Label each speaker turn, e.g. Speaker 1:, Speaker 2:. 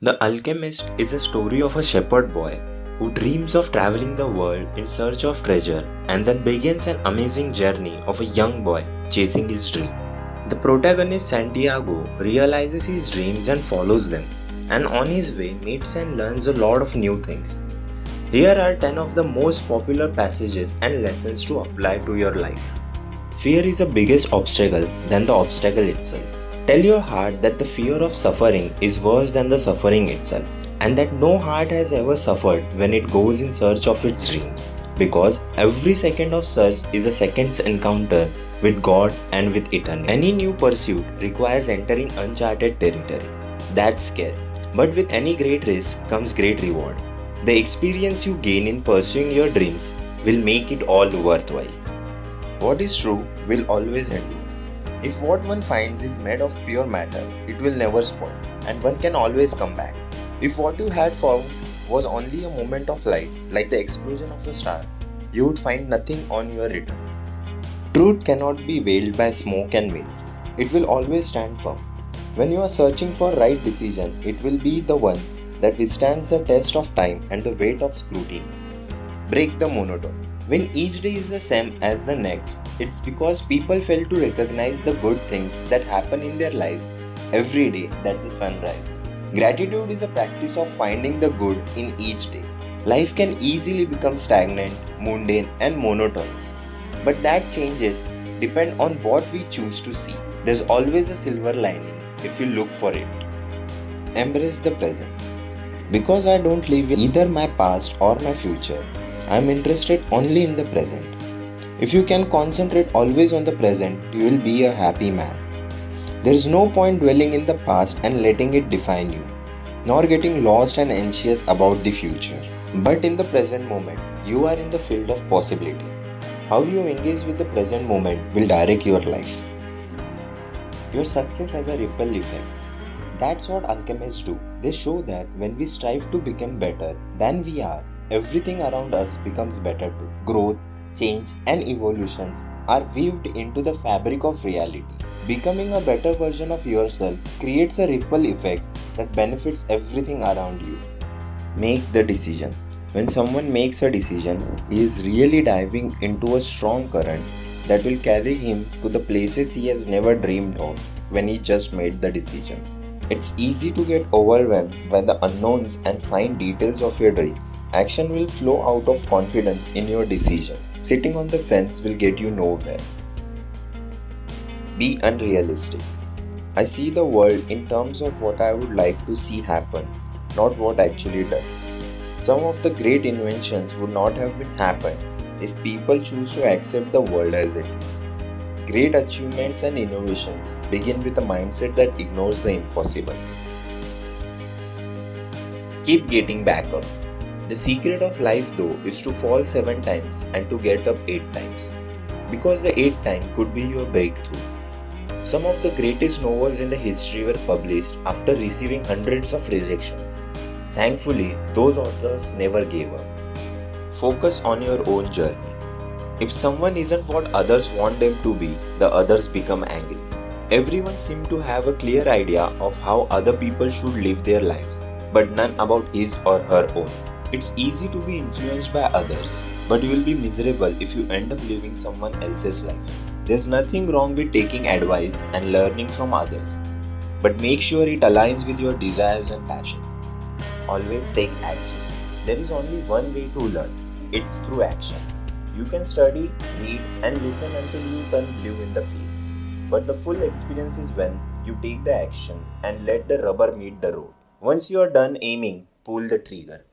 Speaker 1: The Alchemist is a story of a shepherd boy who dreams of traveling the world in search of treasure and then begins an amazing journey of a young boy chasing his dream. The protagonist Santiago realizes his dreams and follows them, and on his way meets and learns a lot of new things. Here are 10 of the most popular passages and lessons to apply to your life. Fear is a biggest obstacle than the obstacle itself. Tell your heart that the fear of suffering is worse than the suffering itself, and that no heart has ever suffered when it goes in search of its dreams, because every second of search is a second's encounter with God and with eternity. Any new pursuit requires entering uncharted territory. That's scary. But with any great risk comes great reward. The experience you gain in pursuing your dreams will make it all worthwhile. What is true will always endure. If what one finds is made of pure matter, it will never spoil, and one can always come back. If what you had found was only a moment of light, like the explosion of a star, you would find nothing on your return. Truth cannot be veiled by smoke and mirrors. It will always stand firm. When you are searching for right decision, it will be the one that withstands the test of time and the weight of scrutiny. Break the monotony. When each day is the same as the next, it's because people fail to recognize the good things that happen in their lives every day that the sun rises. Gratitude is a practice of finding the good in each day. Life can easily become stagnant, mundane, and monotonous. But that changes depend on what we choose to see. There's always a silver lining if you look for it. Embrace the present. Because I don't live in either my past or my future, I am interested only in the present. If you can concentrate always on the present, you will be a happy man. There is no point dwelling in the past and letting it define you, nor getting lost and anxious about the future. But in the present moment, you are in the field of possibility. How you engage with the present moment will direct your life. Your success has a ripple effect. That's what alchemists do. They show that when we strive to become better than we are, everything around us becomes better too. Growth, change, and evolutions are weaved into the fabric of reality. Becoming a better version of yourself creates a ripple effect that benefits everything around you. Make the decision. When someone makes a decision, he is really diving into a strong current that will carry him to the places he has never dreamed of when he just made the decision. It's easy to get overwhelmed by the unknowns and fine details of your dreams. Action will flow out of confidence in your decision. Sitting on the fence will get you nowhere. Be unrealistic. I see the world in terms of what I would like to see happen, not what actually does. Some of the great inventions would not have been happened if people choose to accept the world as it is. Great achievements and innovations begin with a mindset that ignores the impossible. Keep getting back up. The secret of life though is to fall 7 times and to get up 8 times. Because the 8th time could be your breakthrough. Some of the greatest novels in the history were published after receiving hundreds of rejections. Thankfully, those authors never gave up. Focus on your own journey. If someone isn't what others want them to be, the others become angry. Everyone seems to have a clear idea of how other people should live their lives, but none about his or her own. It's easy to be influenced by others, but you will be miserable if you end up living someone else's life. There's nothing wrong with taking advice and learning from others, but make sure it aligns with your desires and passion. Always take action. There is only one way to learn. It's through action. You can study, read, and listen until you turn blue in the face. But the full experience is when you take the action and let the rubber meet the road. Once you are done aiming, pull the trigger.